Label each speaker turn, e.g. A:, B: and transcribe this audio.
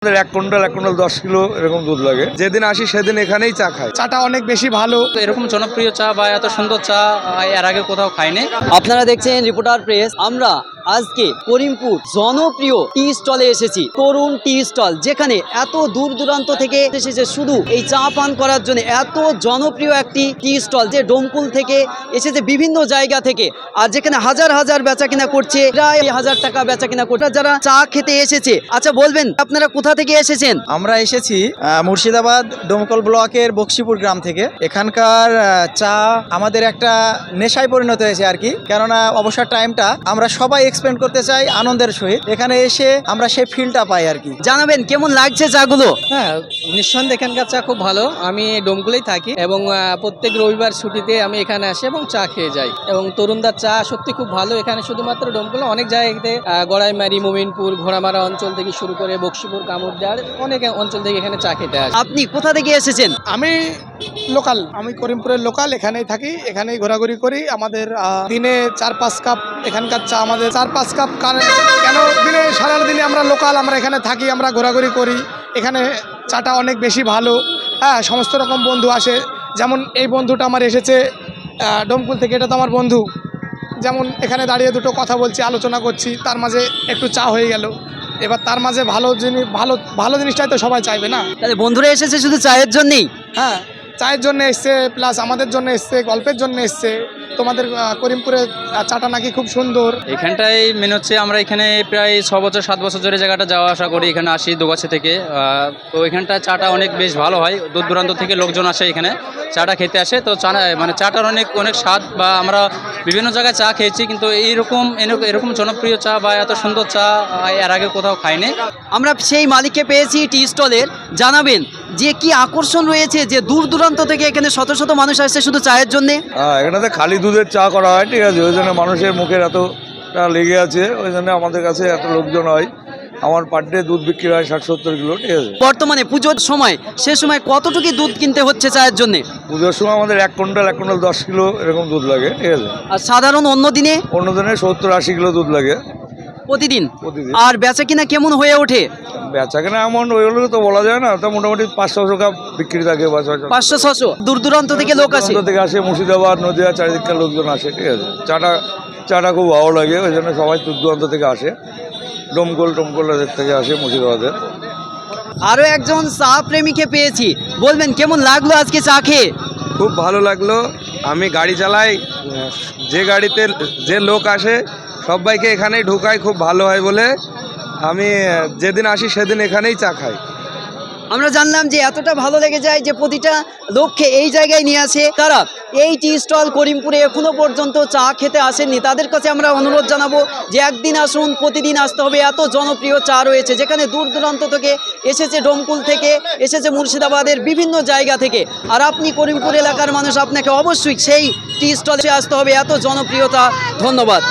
A: এক quintal 10 kilo এরকম দুধ লাগে। যেদিন আসি সেদিন এখানেই চা খাই।
B: চাটা অনেক বেশি ভালো।
C: তো এরকম জনপ্রিয় চা বা এত সুন্দর চা এর আগে কোথাও খাইনি।
D: আপনারা দেখছেন রিপোর্টার প্রেস। আমরা আজকে করিমপুর জনপ্রিয় টি স্টলে এসেছি, তরুণ টি স্টল, যেখানে এত দূর দূরান্ত থেকে এসেছে শুধু এই চা পান করার জন্য। এত জনপ্রিয় একটি টি স্টল যে ডোমকুল থেকে এসেছে, বিভিন্ন জায়গা থেকে, আর যেখানে হাজার হাজার বেচা কিনা করছে, প্রায় 1000 টাকা বেচা কিনা করছে যারা চা খেতে এসেছে। আচ্ছা বলবেন আপনারা কোথা থেকে এসেছেন?
E: আমরা এসেছি মুর্শিদাবাদ ডোমকল ব্লকের বক্সিপুর গ্রাম থেকে। এখানকার চা আমাদের একটা নেশায় পরিণত হয়েছে আর কি, কেননা অবসর টাইমটা আমরা সবাই এক্সপেন্ড করতে চাই আনন্দের সহিত। এখানে এসে আমরা সেই ফিলটা পাই আর কি।
D: জানাবেন কেমন লাগছে চাগুলো?
C: হ্যাঁ, নিঃসন্দেহে এখানকার চা খুব ভালো। আমি ডোমকুলেই থাকি এবং প্রত্যেক রবিবার ছুটিতে আমি এখানে আসি এবং চা খেয়ে যাই। এবং তরুণদার চা সত্যি খুব ভালো। এখানে শুধুমাত্র ডোমকুলে অনেক জায়গাতে গড়াইমারি, মোমিনপুর, ঘোড়ামারা অঞ্চল থেকে শুরু করে বক্সিপুর, কামুরদার অনেক অঞ্চল থেকে এখানে চা খেতে আসে।
D: আপনি কোথা থেকে এসেছেন?
B: আমি লোকাল, আমি করিমপুরের লোকাল, এখানেই থাকি, এখানেই ঘোরাঘুরি করি। আমাদের দিনে 4-5 কাপ এখানকার চা আমাদের 4-5 কাপ। কেন দিনে সারা দিনে আমরা লোকাল, আমরা এখানে থাকি, আমরা ঘোরাঘুরি করি। এখানে চাটা অনেক বেশি ভালো। হ্যাঁ, সমস্ত রকম বন্ধু আসে। যেমন এই বন্ধুটা আমার এসেছে ডোমকুল থেকে, এটা তো আমার বন্ধু। যেমন এখানে দাঁড়িয়ে দুটো কথা বলছি, আলোচনা করছি, তার মাঝে একটু চা হয়ে গেল। এবার তার মাঝে ভালো জিনিস, ভালো জিনিসটাই তো সবাই চাইবে না?
D: তাহলে বন্ধুরা এসেছে শুধু চায়ের জন্যই?
B: হ্যাঁ, চায়ের জন্য এসছে, প্লাস আমাদের জন্য এসছে, গল্পের জন্য এসছে। তোমাদের করিমপুরের চাটা নাকি খুব সুন্দর।
C: এখানটায় মেন হচ্ছে আমরা এখানে প্রায় 6 বছর 7 বছর ধরে জায়গাটা যাওয়া আসা করি। এখানে আসি দোগাছি থেকে। তো এখানটা চাটা অনেক বেশ ভালো হয়। দূর দূরান্ত থেকে লোকজন আসে এখানে চাটা খেতে আসে। তো চা মানে চাটার অনেক স্বাদ, বা আমরা বিভিন্ন জায়গায় চা খেয়েছি, কিন্তু এরকম জনপ্রিয় চা বা এত সুন্দর চা এর আগে কোথাও খাইনি।
D: আমরা সেই মালিককে পেয়েছি টি স্টলের। জানাবেন যে কি আকর্ষণ রয়েছে, যে দূর দূরান্ত থেকে এখানে শত শত মানুষ আসছে শুধু চায়ের জন্যে।
A: এখানে খালি দুধের চা করা হয়, ঠিক আছে, ওই জন্য মানুষের মুখের এতটা লেগে আছে, ওই জন্য আমাদের কাছে এত লোকজন হয়। আমার পার ডে দুধ বিক্রি হয় 60-70 কিলো, ঠিক আছে।
D: বর্তমানে পুজোর সময়, সে সময় কতটুকু দুধ কিনতে হচ্ছে চায়ের জন্য?
A: পুজোর সময় আমাদের এক কুইন্টাল 10 কিলো এরকম দুধ লাগে, ঠিক আছে।
D: আর সাধারণ অন্য দিনে?
A: অন্য দিনে 70-80 কিলো দুধ লাগে
D: প্রতিদিন।
A: প্রতিদিন।
D: আর বেচা কিনা কেমন হয়ে ওঠে?
A: বেচা কেনা এমন ওইগুলো তো বলা যায় না, তা মোটামুটি 500 কাপ বিক্রি থাকে।
D: 500-600 দূর দূরান্ত থেকে লোক আসে।
A: থেকে আসে, মুর্শিদাবাদ, নদিয়া, চারিদিককার লোকজন আসে, ঠিক আছে। চাটা খুব ভালো লাগে, ওই জন্য সবাই দূর দূরান্ত থেকে আসে। ডোমকল থেকে আসে, মুর্শিদাবাদের।
D: আরও একজন চা প্রেমীকে পেয়েছি, বলবেন কেমন লাগলো আজকে চা খেয়ে?
F: খুব ভালো লাগলো। আমি গাড়ি চালাই, যে গাড়িতে যে লোক আসে সবাইকে এখানেই ঢুকাই, খুব ভালো হয় বলে আমি যেদিন আসি সেদিন এখানেই চা খাই।
D: আমরা জানলাম যে এতটা ভালো লেগে যায় যে প্রতিটা লোককে এই জায়গায় নিয়ে আসে। তারা এই টি স্টল করিমপুরে এখনো পর্যন্ত চা খেতে আসেননি, তাদের কাছে আমরা অনুরোধ জানাবো যে একদিন আসুন, প্রতিদিন আসতে হবে। এত জনপ্রিয় চা রয়েছে, যেখানে দূর দূরান্ত থেকে এসেছে, ডোমকুল থেকে এসেছে, মুর্শিদাবাদের বিভিন্ন জায়গা থেকে। আর আপনি করিমপুর এলাকার মানুষ, আপনাকে অবশ্যই সেই টি স্টলে আসতে হবে। এত জনপ্রিয়তা। ধন্যবাদ।